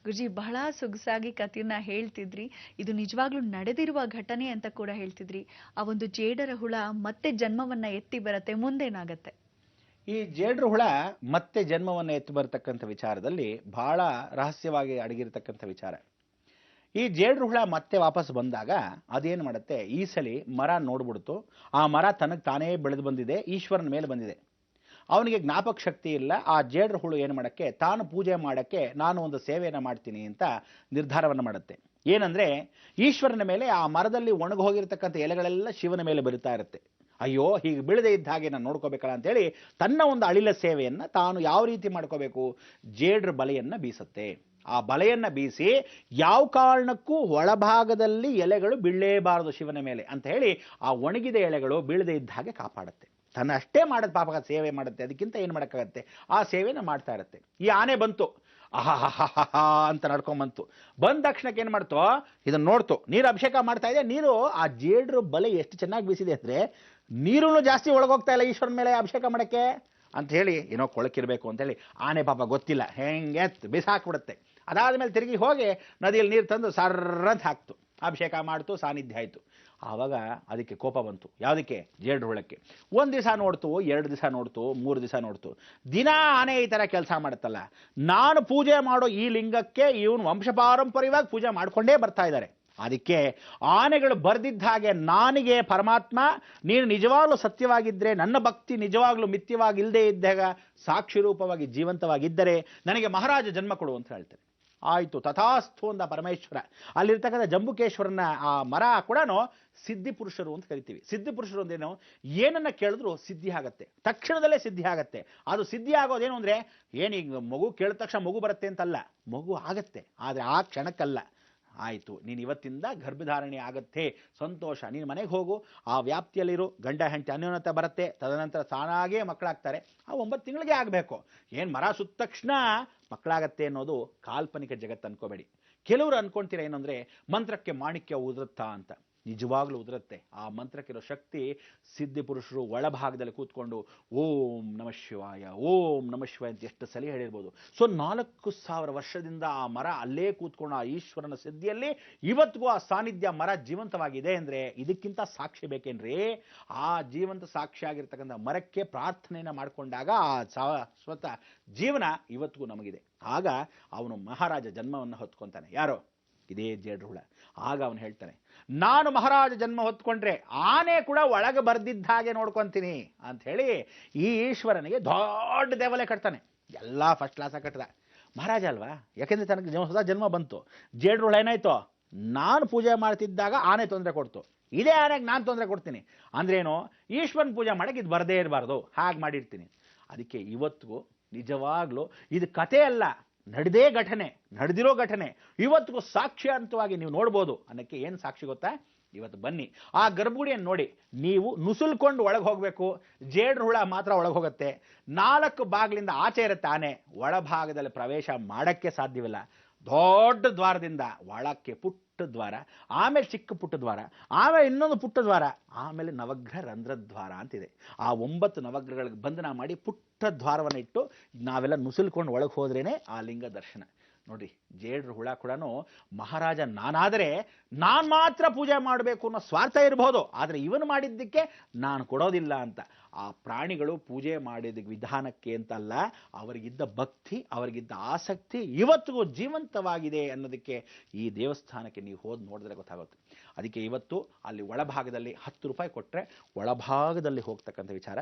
ಗುರುಜಿ ಬಹಳ ಸೊಗಸಾಗಿ ಕಥೆಯನ್ನ ಹೇಳ್ತಿದ್ರಿ. ಇದು ನಿಜವಾಗ್ಲೂ ನಡೆದಿರುವ ಘಟನೆ ಅಂತ ಕೂಡ ಹೇಳ್ತಿದ್ರಿ. ಆ ಒಂದು ಜೇಡರ ಹುಳ ಮತ್ತೆ ಜನ್ಮವನ್ನ ಎತ್ತಿ ಬರತ್ತೆ, ಮುಂದೇನಾಗತ್ತೆ? ಈ ಜೇಡ್ರ ಹುಳ ಮತ್ತೆ ಜನ್ಮವನ್ನು ಎತ್ತಿ ಬರತಕ್ಕಂಥ ವಿಚಾರದಲ್ಲಿ ಬಹಳ ರಹಸ್ಯವಾಗಿ ಅಡಗಿರತಕ್ಕಂಥ ವಿಚಾರ. ಈ ಜೇಡ್ರ ಹುಳ ಮತ್ತೆ ವಾಪಸ್ ಬಂದಾಗ ಅದೇನು ಮಾಡುತ್ತೆ, ಈ ಸಲಿ ಮರ ನೋಡ್ಬಿಡ್ತು. ಆ ಮರ ತನಗೆ ತಾನೇ ಬೆಳೆದು ಬಂದಿದೆ, ಈಶ್ವರನ ಮೇಲೆ ಬಂದಿದೆ. ಅವನಿಗೆ ಜ್ಞಾಪಕ ಶಕ್ತಿ ಇಲ್ಲ. ಆ ಜೇಡ್ರ ಹುಳು ಏನು ಮಾಡಕ್ಕೆ, ತಾನು ಪೂಜೆ ಮಾಡಕ್ಕೆ ನಾನು ಒಂದು ಸೇವೆಯನ್ನು ಮಾಡ್ತೀನಿ ಅಂತ ನಿರ್ಧಾರವನ್ನು ಮಾಡುತ್ತೆ. ಏನಂದ್ರೆ, ಈಶ್ವರನ ಮೇಲೆ ಆ ಮರದಲ್ಲಿ ಒಣಗಿ ಹೋಗಿರ್ತಕ್ಕಂಥ ಎಲೆಗಳೆಲ್ಲ ಶಿವನ ಮೇಲೆ ಬರಿತಾ ಇರುತ್ತೆ. ಅಯ್ಯೋ, ಹೀಗೆ ಬೀಳದೆ ಇದ್ದ ಹಾಗೆ ನಾನು ನೋಡ್ಕೋಬೇಕಲ್ಲ ಅಂತೇಳಿ ತನ್ನ ಒಂದು ಅಳಿಲ ಸೇವೆಯನ್ನು ತಾನು ಯಾವ ರೀತಿ ಮಾಡ್ಕೋಬೇಕು, ಜೇಡ್ರ ಬಲೆಯನ್ನ ಬೀಸುತ್ತೆ. ಆ ಬಲೆಯನ್ನ ಬೀಸಿ ಯಾವ ಕಾರಣಕ್ಕೂ ಒಳಭಾಗದಲ್ಲಿ ಎಲೆಗಳು ಬೀಳಲೇಬಾರದು ಶಿವನ ಮೇಲೆ ಅಂತ ಹೇಳಿ ಆ ಒಣಗಿದ ಎಲೆಗಳು ಬೀಳದೆ ಇದ್ದ ಹಾಗೆ ಕಾಪಾಡುತ್ತೆ. ತನ್ನ ಅಷ್ಟೇ ಮಾಡೋದು ಪಾಪ ಸೇವೆ ಮಾಡುತ್ತೆ, ಅದಕ್ಕಿಂತ ಏನು ಮಾಡೋಕ್ಕಾಗತ್ತೆ, ಆ ಸೇವೆನ ಮಾಡ್ತಾ ಇರುತ್ತೆ. ಈ ಆನೆ ಬಂತು, ಆಹಾ ಅಂತ ನಡ್ಕೊಂಡ್ಬಂತು. ಬಂದ ತಕ್ಷಣಕ್ಕೆ ಏನು ಮಾಡ್ತೋ, ಇದನ್ನ ನೋಡ್ತು, ನೀರು ಅಭಿಷೇಕ ಮಾಡ್ತಾ ಇದೆ. ನೀರು ಆ ಜೇಡ್ರ ಬಲೆ ಎಷ್ಟು ಚೆನ್ನಾಗಿ ಬೀಸಿದೆ ಅಂದ್ರೆ ನೀರು ಜಾಸ್ತಿ ಒಳಗೋಗ್ತಾ ಇಲ್ಲ ಈಶ್ವರನ ಮೇಲೆ ಅಭಿಷೇಕ ಮಾಡಕ್ಕೆ ಅಂತ ಹೇಳಿ, ಏನೋ ಕೊಳಕಿರ್ಬೇಕು ಅಂತೇಳಿ ಆನೆ ಪಾಪ ಗೊತ್ತಿಲ್ಲ, ಹೆಂಗೆ ಬಿಸಾಕ್ಬಿಡುತ್ತೆ. ಅದಾದ್ಮೇಲೆ ತಿರುಗಿ ಹೋಗಿ ನದಿಯಲ್ಲಿ ನೀರು ತಂದು ಸರ್ರಂತ ಹಾಕ್ತು, ಅಭಿಷೇಕ ಮಾಡ್ತು, ಸಾನ್ನಿಧ್ಯ ಆಯಿತು. ಆವಾಗ ಅದಕ್ಕೆ ಕೋಪ ಬಂತು. ಯಾವುದಕ್ಕೆ? ಜೇಡ್ರ ಹುಳಕ್ಕೆ. ಒಂದು ದಿವಸ ನೋಡ್ತು, 2 ದಿವಸ ನೋಡ್ತು, 3 ದಿವಸ ನೋಡ್ತು. ದಿನ ಆನೆ ಈ ಥರ ಕೆಲಸ ಮಾಡುತ್ತಲ್ಲ, ನಾನು ಪೂಜೆ ಮಾಡೋ ಈ ಲಿಂಗಕ್ಕೆ ಇವನು ವಂಶಪಾರಂಪರ್ಯವಾಗಿ ಪೂಜೆ ಮಾಡ್ಕೊಂಡೇ ಬರ್ತಾ ಇದ್ದಾರೆ. ಅದಕ್ಕೆ ಆನೆಗಳು ಬರ್ದಿದ್ದ ಹಾಗೆ ನನಗೆ ಪರಮಾತ್ಮ ನೀನು ನಿಜವಾಗ್ಲೂ ಸತ್ಯವಾಗಿದ್ದರೆ, ನನ್ನ ಭಕ್ತಿ ನಿಜವಾಗ್ಲೂ ಮಿಥ್ಯವಾಗಿಲ್ಲದೆ ಇದ್ದಾಗ ಸಾಕ್ಷಿ ರೂಪವಾಗಿ ಜೀವಂತವಾಗಿದ್ದರೆ ನನಗೆ ಮಹಾರಾಜ ಜನ್ಮ ಕೊಡು ಅಂತ ಹೇಳ್ತಾರೆ. ಆಯಿತು, ತಥಾಸ್ತು ಅಂದ ಪರಮೇಶ್ವರ. ಅಲ್ಲಿರ್ತಕ್ಕಂಥ ಜಂಬುಕೇಶ್ವರನ ಆ ಮರ ಕೂಡ ಸಿದ್ಧಿ ಪುರುಷರು ಅಂತ ಕರಿತೀವಿ. ಸಿದ್ಧಿ ಪುರುಷರು ಅಂದೇನು, ಏನನ್ನ ಕೇಳಿದ್ರು ಸಿದ್ಧಿ ಆಗತ್ತೆ, ತಕ್ಷಣದಲ್ಲೇ ಸಿದ್ಧಿ ಆಗತ್ತೆ. ಅದು ಸಿದ್ಧಿ ಆಗೋದೇನು ಅಂದ್ರೆ, ಏನೀಗ ಮಗು ಕೇಳಿದ ತಕ್ಷಣ ಮಗು ಬರುತ್ತೆ ಅಂತಲ್ಲ, ಮಗು ಆಗತ್ತೆ, ಆದರೆ ಆ ಕ್ಷಣಕ್ಕಲ್ಲ. ಆಯಿತು, ನೀನು ಇವತ್ತಿಂದ ಗರ್ಭಧಾರಣೆ ಆಗತ್ತೆ, ಸಂತೋಷ, ನೀನು ಮನೆಗೆ ಹೋಗು, ಆ ವ್ಯಾಪ್ತಿಯಲ್ಲಿರು, ಗಂಡ ಹೆಂಡತಿ ಅನ್ಯೋನ್ಯತೆ ಬರುತ್ತೆ, ತದನಂತರ ತಾನಾಗೇ ಮಕ್ಕಳಾಗ್ತಾರೆ. ಆ 9 ತಿಂಗಳಿಗೆ ಆಗಬೇಕು. ಏನು ಮರ ಸುತ್ತ ತಕ್ಷಣ ಮಕ್ಕಳಾಗತ್ತೆ ಅನ್ನೋದು ಕಾಲ್ಪನಿಕ ಜಗತ್ತು ಅನ್ಕೋಬೇಡಿ. ಕೆಲವರು ಅನ್ಕೊಂತೀರ ಏನಂದ್ರೆ, ಮಂತ್ರಕ್ಕೆ ಮಾಣಿಕ್ಯ ಉದುರುತ್ತಾ ಅಂತ. ನಿಜವಾಗ್ಲೂ ಉದುರುತ್ತೆ. ಆ ಮಂತ್ರಕ್ಕಿರೋ ಶಕ್ತಿ ಸಿದ್ಧಿ ಪುರುಷರು ಒಳಭಾಗದಲ್ಲಿ ಕೂತ್ಕೊಂಡು ಓಂ ನಮಃ ಶಿವಾಯ, ಓಂ ನಮಃ ಶಿವಾಯ ಅಂತ ಎಷ್ಟು ಸಲ ಹೇಳಿರ್ಬೋದು. ಸೊ 4000 ವರ್ಷದಿಂದ ಆ ಮರ ಅಲ್ಲೇ ಕೂತ್ಕೊಂಡು ಆ ಈಶ್ವರನ ಸಿದ್ಧಿಯಲ್ಲಿ ಇವತ್ತಿಗೂ ಆ ಸಾನ್ನಿಧ್ಯ ಮರ ಜೀವಂತವಾಗಿದೆ ಅಂದ್ರೆ ಇದಕ್ಕಿಂತ ಸಾಕ್ಷಿ ಬೇಕೇನ್ರಿ? ಆ ಜೀವಂತ ಸಾಕ್ಷಿ ಆಗಿರ್ತಕ್ಕಂಥ ಮರಕ್ಕೆ ಪ್ರಾರ್ಥನೆಯನ್ನ ಮಾಡಿಕೊಂಡಾಗ ಆ ಶಾಶ್ವತ ಜೀವನ ಇವತ್ತಿಗೂ ನಮಗಿದೆ. ಆಗ ಅವನು ಮಹಾರಾಜ ಜನ್ಮವನ್ನು ಹೊತ್ಕೊಂತಾನೆ. ಯಾರೋ? ಇದೇ ಜೇಡ್ರ ಹುಳ. ಆಗ ಅವನು ಹೇಳ್ತಾನೆ, ನಾನು ಮಹಾರಾಜ ಜನ್ಮ ಹೊತ್ಕೊಂಡ್ರೆ ಆನೆ ಕೂಡ ಒಳಗೆ ಬರ್ದಿದ್ದ ಹಾಗೆ ನೋಡ್ಕೊಂತೀನಿ ಅಂತ ಹೇಳಿ ಈ ಈಶ್ವರನಿಗೆ ದೊಡ್ಡ ದೇವಾಲಯ ಕಟ್ತಾನೆ. ಎಲ್ಲ ಫಸ್ಟ್ ಕ್ಲಾಸ ಕಟ್ಟದ. ಮಹಾರಾಜ ಅಲ್ವಾ, ಯಾಕೆಂದ್ರೆ ತನಗೆ ಹೊಸ ಜನ್ಮ ಬಂತು. ಜೇಡ್ರ ಹುಳ ಏನಾಯ್ತು, ನಾನು ಪೂಜೆ ಮಾಡ್ತಿದ್ದಾಗ ಆನೆ ತೊಂದರೆ ಕೊಡ್ತು, ಇದೇ ಆನೆಗೆ ನಾನು ತೊಂದರೆ ಕೊಡ್ತೀನಿ ಅಂದ್ರೇನು, ಈಶ್ವರನ ಪೂಜೆ ಮಾಡಕ್ಕೆ ಇದು ಬರದೇ ಇರಬಾರ್ದು, ಹಾಗೆ ಮಾಡಿರ್ತೀನಿ. ಅದಕ್ಕೆ ಇವತ್ತಿಗೂ ನಿಜವಾಗ್ಲೂ ಇದು ಕತೆ ಅಲ್ಲ, ನಡೆದೇ ಘಟನೆ, ನಡೆದಿರೋ ಘಟನೆ ಇವತ್ತಿಗೂ ಸಾಕ್ಷಾಂತವಾಗಿ ನೀವು ನೋಡ್ಬೋದು. ಅನ್ನಕ್ಕೆ ಏನು ಸಾಕ್ಷಿ ಗೊತ್ತಾ? ಇವತ್ತು ಬನ್ನಿ ಆ ಗರ್ಭಗುಡಿಯನ್ನು ನೋಡಿ, ನೀವು ನುಸುಲ್ಕೊಂಡು ಒಳಗೆ ಹೋಗಬೇಕು, ಜೇಡ್ರ ಹುಳ ಮಾತ್ರ ಒಳಗೆ ಹೋಗುತ್ತೆ. 4 ಬಾಗಿಲಿಂದ ಆಚೆ ಇರುತ್ತೆ ಆನೆ, ಒಳಭಾಗದಲ್ಲಿ ಪ್ರವೇಶ ಮಾಡಕ್ಕೆ ಸಾಧ್ಯವಿಲ್ಲ. ದೊಡ್ಡ ದ್ವಾರದಿಂದ ಒಳಕ್ಕೆ ಪುಟ್ಟ ದ್ವಾರ, ಆಮೇಲೆ ಚಿಕ್ಕ ಪುಟ್ಟ ದ್ವಾರ, ಆಮೇಲೆ ಇನ್ನೊಂದು ಪುಟ್ಟ ದ್ವಾರ, ಆಮೇಲೆ ನವಗ್ರಹ ರಂಧ್ರದ್ವಾರ ಅಂತಿದೆ. ಆ 9 ನವಗ್ರಹಗಳಿಗೆ ಬಂಧನ ಮಾಡಿ ಪುಟ್ಟ ದ್ವಾರವನ್ನು ಇಟ್ಟು ನಾವೆಲ್ಲ ನುಸುಲ್ಕೊಂಡು ಒಳಗೆ ಹೋದ್ರೇನೆ ಆ ಲಿಂಗ ದರ್ಶನ. ನೋಡ್ರಿ, ಜೇಡ್ರ ಹುಳ ಕೂಡ ಮಹಾರಾಜ ನಾನಾದರೆ ನಾನು ಮಾತ್ರ ಪೂಜೆ ಮಾಡಬೇಕು ಅನ್ನೋ ಸ್ವಾರ್ಥ ಇರಬಹುದು, ಆದರೆ ಇವನು ಮಾಡಿದ್ದಕ್ಕೆ ನಾನು ಕೊಡೋದಿಲ್ಲ ಅಂತ. ಆ ಪ್ರಾಣಿಗಳು ಪೂಜೆ ಮಾಡಿದ ವಿಧಾನಕ್ಕೆ ಅಂತಲ್ಲ, ಅವರಿಗಿದ್ದ ಭಕ್ತಿ, ಅವರಿಗಿದ್ದ ಆಸಕ್ತಿ ಇವತ್ತಿಗೂ ಜೀವಂತವಾಗಿದೆ ಅನ್ನೋದಕ್ಕೆ ಈ ದೇವಸ್ಥಾನಕ್ಕೆ ನೀವು ಹೋಗಿ ನೋಡಿದ್ರೆ ಗೊತ್ತಾಗುತ್ತೆ. ಅದಕ್ಕೆ ಇವತ್ತು ಅಲ್ಲಿ ಒಳಭಾಗದಲ್ಲಿ 10 ರೂಪಾಯಿ ಕೊಟ್ಟರೆ ಒಳಭಾಗದಲ್ಲಿ ಹೋಗ್ತಕ್ಕಂಥ ವಿಚಾರ.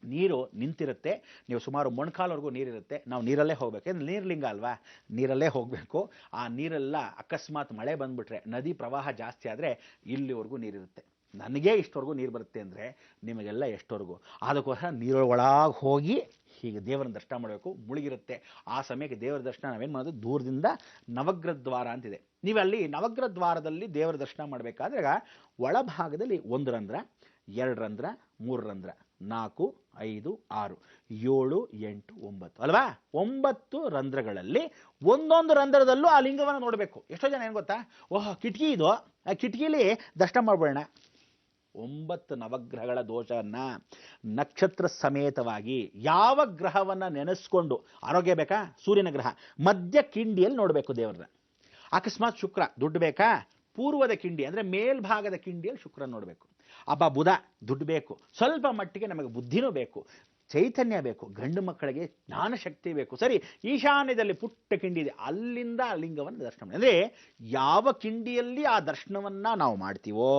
ನೀರು ನಿಂತಿರುತ್ತೆ, ನೀವು ಸುಮಾರು ಮೊಣಕಾಲ್ವರೆಗೂ ನೀರಿರುತ್ತೆ, ನಾವು ನೀರಲ್ಲೇ ಹೋಗ್ಬೇಕು. ಏನು ನೀರ್ಲಿಂಗ ಅಲ್ವಾ, ನೀರಲ್ಲೇ ಹೋಗಬೇಕು. ಆ ನೀರೆಲ್ಲ ಅಕಸ್ಮಾತ್ ಮಳೆ ಬಂದ್ಬಿಟ್ರೆ, ನದಿ ಪ್ರವಾಹ ಜಾಸ್ತಿ ಆದರೆ ಇಲ್ಲಿವರೆಗೂ ನೀರಿರುತ್ತೆ. ನನಗೆ ಇಷ್ಟವರೆಗೂ ನೀರು ಬರುತ್ತೆ ಅಂದರೆ ನಿಮಗೆಲ್ಲ ಎಷ್ಟವರೆಗೂ? ಅದಕ್ಕೋಸ್ಕರ ನೀರೊಳಗೆ ಹೋಗಿ ಹೀಗೆ ದೇವರ ದರ್ಶನ ಮಾಡಬೇಕು. ಮುಳುಗಿರುತ್ತೆ. ಆ ಸಮಯಕ್ಕೆ ದೇವರ ದರ್ಶನ ನಾವೇನು ಮಾಡೋದು, ದೂರದಿಂದ ನವಗ್ರಹ ದ್ವಾರ ಅಂತಿದೆ. ನೀವಲ್ಲಿ ನವಗ್ರಹ ದ್ವಾರದಲ್ಲಿ ದೇವರ ದರ್ಶನ ಮಾಡಬೇಕಾದ್ರೆ ಒಳಭಾಗದಲ್ಲಿ 1 ರಂಧ್ರ, 2 ರಂಧ್ರ, 3 ರಂಧ್ರ, 4, 5, 6, 7, 8, 9 ಅಲ್ವಾ? 9 ರಂಧ್ರಗಳಲ್ಲಿ ಒಂದೊಂದು ರಂಧ್ರದಲ್ಲೂ ಆ ಲಿಂಗವನ್ನು ನೋಡಬೇಕು. ಎಷ್ಟೋ ಜನ ಏನು ಗೊತ್ತಾ, ಓಹ್ ಕಿಟಕಿ ಇದು, ಆ ಕಿಟಕಿಲಿ ದರ್ಶನ ಮಾಡ್ಬೇಡ. 9 ನವಗ್ರಹಗಳ ದೋಷವನ್ನ ನಕ್ಷತ್ರ ಸಮೇತವಾಗಿ ಯಾವ ಗ್ರಹವನ್ನ ನೆನೆಸ್ಕೊಂಡು, ಆರೋಗ್ಯ ಬೇಕಾ? ಸೂರ್ಯನ ಗ್ರಹ ಮಧ್ಯ ಕಿಂಡಿಯಲ್ಲಿ ನೋಡಬೇಕು ದೇವರನ್ನ. ಅಕಸ್ಮಾತ್ ಶುಕ್ರ ದುಡ್ಡು ಬೇಕಾ? ಪೂರ್ವದ ಕಿಂಡಿ ಅಂದರೆ ಮೇಲ್ಭಾಗದ ಕಿಂಡಿಯಲ್ಲಿ ಶುಕ್ರ ನೋಡಬೇಕು. ಬುಧ ದುಡ್ಡು ಬೇಕು, ಸ್ವಲ್ಪ ಮಟ್ಟಿಗೆ ನಮಗೆ ಬುದ್ಧಿನೂ ಬೇಕು, ಚೈತನ್ಯ ಬೇಕು, ಗಂಡು ಮಕ್ಕಳಿಗೆ ಜ್ಞಾನಶಕ್ತಿ ಬೇಕು. ಸರಿ, ಈಶಾನ್ಯದಲ್ಲಿ ಪುಟ್ಟ ಕಿಂಡಿ ಇದೆ, ಅಲ್ಲಿಂದ ಲಿಂಗವನ್ನು ದರ್ಶನ ಮಾಡಿ. ಅಂದರೆ ಯಾವ ಕಿಂಡಿಯಲ್ಲಿ ಆ ದರ್ಶನವನ್ನು ನಾವು ಮಾಡ್ತೀವೋ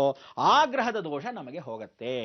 ಆ ಗ್ರಹದ ದೋಷ ನಮಗೆ ಹೋಗುತ್ತೆ.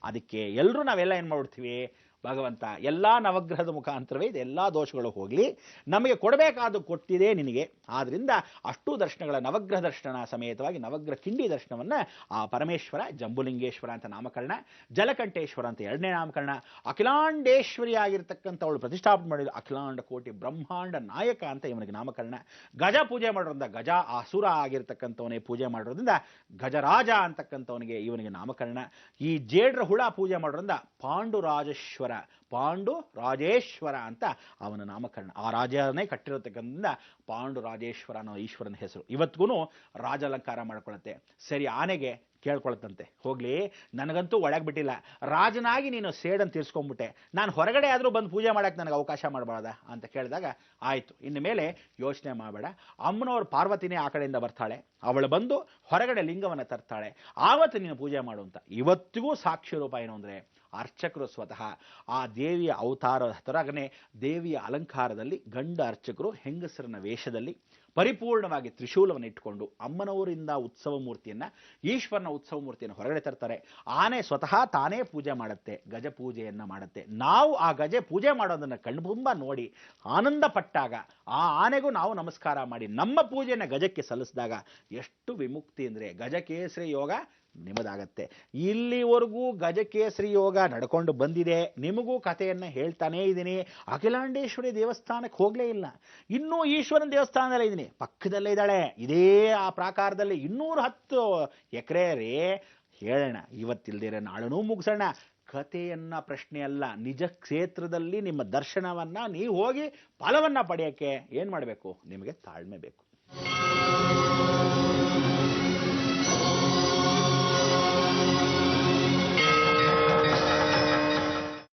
ಅದಕ್ಕೆ ಎಲ್ಲರೂ ನಾವೆಲ್ಲ ಏನು ಮಾಡ್ಬಿಡ್ತೀವಿ, ಭಗವಂತ ಎಲ್ಲ ನವಗ್ರಹದ ಮುಖಾಂತರವೇ ಇದೆಲ್ಲ ದೋಷಗಳು ಹೋಗಲಿ, ನಮಗೆ ಕೊಡಬೇಕಾದ್ದು ಕೊಟ್ಟಿದೆ ನಿನಗೆ, ಆದ್ದರಿಂದ ಅಷ್ಟೂ ದರ್ಶನಗಳ ನವಗ್ರಹ ದರ್ಶನ ಸಮೇತವಾಗಿ ನವಗ್ರಹ ಕಿಂಡಿ ದರ್ಶನವನ್ನು ಆ ಪರಮೇಶ್ವರ ಜಂಬುಲಿಂಗೇಶ್ವರ ಅಂತ ನಾಮಕರಣ, ಜಲಕಂಠೇಶ್ವರ ಅಂತ 2ನೇ ನಾಮಕರಣ, ಅಖಿಲಾಂಡೇಶ್ವರಿ ಆಗಿರ್ತಕ್ಕಂಥವಳು ಪ್ರತಿಷ್ಠಾಪನೆ ಮಾಡಿದ ಅಖಿಲಾಂಡ ಕೋಟಿ ಬ್ರಹ್ಮಾಂಡ ನಾಯಕ ಅಂತ ಇವನಿಗೆ ನಾಮಕರಣ. ಗಜ ಪೂಜೆ ಮಾಡೋದ್ರಿಂದ ಗಜ ಅಸುರ ಆಗಿರ್ತಕ್ಕಂಥವನೇ ಪೂಜೆ ಮಾಡೋದ್ರಿಂದ ಗಜರಾಜ ಅಂತಕ್ಕಂಥವನಿಗೆ ಇವನಿಗೆ ನಾಮಕರಣ. ಈ ಜೇಡ್ರ ಹುಳ ಪೂಜೆ ಮಾಡೋದ್ರಿಂದ ಪಾಂಡುರಾಜೇಶ್ವರ, ಪಾಂಡು ರಾಜೇಶ್ವರ ಅಂತ ಅವನ ನಾಮಕರಣ. ಆ ರಾಜನೇ ಕಟ್ಟಿರತಕ್ಕಂಥ ಪಾಂಡುರಾಜೇಶ್ವರ ಅನ್ನೋ ಈಶ್ವರನ ಹೆಸರು. ಇವತ್ತಿಗೂ ರಾಜಾಲಂಕಾರ ಮಾಡ್ಕೊಳ್ಳುತ್ತೆ. ಸರಿ, ಆನೆಗೆ ಕೇಳ್ಕೊಳತ್ತಂತೆ, ಹೋಗ್ಲಿ ನನಗಂತೂ ಒಳಗೆ ಬಿಟ್ಟಿಲ್ಲ, ರಾಜನಾಗಿ ನೀನು ಸೇಡನ್ನು ತೀರ್ಸ್ಕೊಂಡ್ಬಿಟ್ಟೆ, ನಾನು ಹೊರಗಡೆ ಆದರೂ ಬಂದು ಪೂಜೆ ಮಾಡೋಕ್ಕೆ ನನಗೆ ಅವಕಾಶ ಮಾಡಬಾರ್ದ ಅಂತ ಕೇಳಿದಾಗ, ಆಯಿತು ಇನ್ನು ಮೇಲೆ ಯೋಚನೆ ಮಾಡಬೇಡ, ಅಮ್ಮನವ್ರು ಪಾರ್ವತಿನೇ ಆ ಕಡೆಯಿಂದ ಬರ್ತಾಳೆ, ಅವಳು ಬಂದು ಹೊರಗಡೆ ಲಿಂಗವನ್ನು ತರ್ತಾಳೆ, ಆವತ್ತು ನೀನು ಪೂಜೆ ಮಾಡು ಅಂತ. ಇವತ್ತಿಗೂ ಸಾಕ್ಷಿ ರೂಪ ಏನು ಅಂದರೆ ಅರ್ಚಕರು ಸ್ವತಃ ಆ ದೇವಿಯ ಅವತಾರ ಹೊರಗನೆ ದೇವಿಯ ಅಲಂಕಾರದಲ್ಲಿ ಗಂಡ ಅರ್ಚಕರು ಹೆಂಗಸರನ ವೇಷದಲ್ಲಿ ಪರಿಪೂರ್ಣವಾಗಿ ತ್ರಿಶೂಲವನ್ನು ಇಟ್ಟುಕೊಂಡು ಅಮ್ಮನವರಿಂದ ಉತ್ಸವ ಮೂರ್ತಿಯನ್ನು, ಈಶ್ವರನ ಉತ್ಸವ ಮೂರ್ತಿಯನ್ನು ಹೊರಗಡೆ ತರ್ತಾರೆ. ಆನೆ ಸ್ವತಃ ತಾನೇ ಪೂಜೆ ಮಾಡುತ್ತೆ, ಗಜ ಪೂಜೆಯನ್ನು ಮಾಡುತ್ತೆ. ನಾವು ಆ ಗಜ ಪೂಜೆ ಮಾಡೋದನ್ನು ಕಣ್ಬುಂಬ ನೋಡಿ ಆನಂದ ಪಟ್ಟಾಗ ಆ ಆನೆಗೂ ನಾವು ನಮಸ್ಕಾರ ಮಾಡಿ ನಮ್ಮ ಪೂಜೆಯನ್ನು ಗಜಕ್ಕೆ ಸಲ್ಲಿಸಿದಾಗ ಎಷ್ಟು ವಿಮುಕ್ತಿ ಅಂದರೆ ಗಜಕೇಸರಿ ಯೋಗ ನಿಮ್ಮದಾಗತ್ತೆ. ಇಲ್ಲಿವರೆಗೂ ಗಜಕೇಸರಿ ಯೋಗ ನಡ್ಕೊಂಡು ಬಂದಿದೆ, ನಿಮಗೂ ಕಥೆಯನ್ನು ಹೇಳ್ತಾನೇ ಇದ್ದೀನಿ. ಅಖಿಲಾಂಡೇಶ್ವರಿ ದೇವಸ್ಥಾನಕ್ಕೆ ಹೋಗಲೇ ಇಲ್ಲ, ಇನ್ನೂ ಈಶ್ವರನ ದೇವಸ್ಥಾನದಲ್ಲೇ ಇದ್ದೀನಿ, ಪಕ್ಕದಲ್ಲೇ ಇದ್ದಾಳೆ, ಇದೇ ಆ ಪ್ರಾಕಾರದಲ್ಲಿ 210 ಎಕರೆ ರೇ. ಹೇಳೋಣ, ಇವತ್ತಿಲ್ದಿರ ನಾಳನೂ ಮುಗಿಸೋಣ. ಕಥೆಯನ್ನ ಪ್ರಶ್ನೆ ಅಲ್ಲ, ನಿಜ ಕ್ಷೇತ್ರದಲ್ಲಿ ನಿಮ್ಮ ದರ್ಶನವನ್ನ ನೀವು ಹೋಗಿ ಫಲವನ್ನ ಪಡೆಯೋಕ್ಕೆ ಏನು ಮಾಡಬೇಕು? ನಿಮಗೆ ತಾಳ್ಮೆ ಬೇಕು.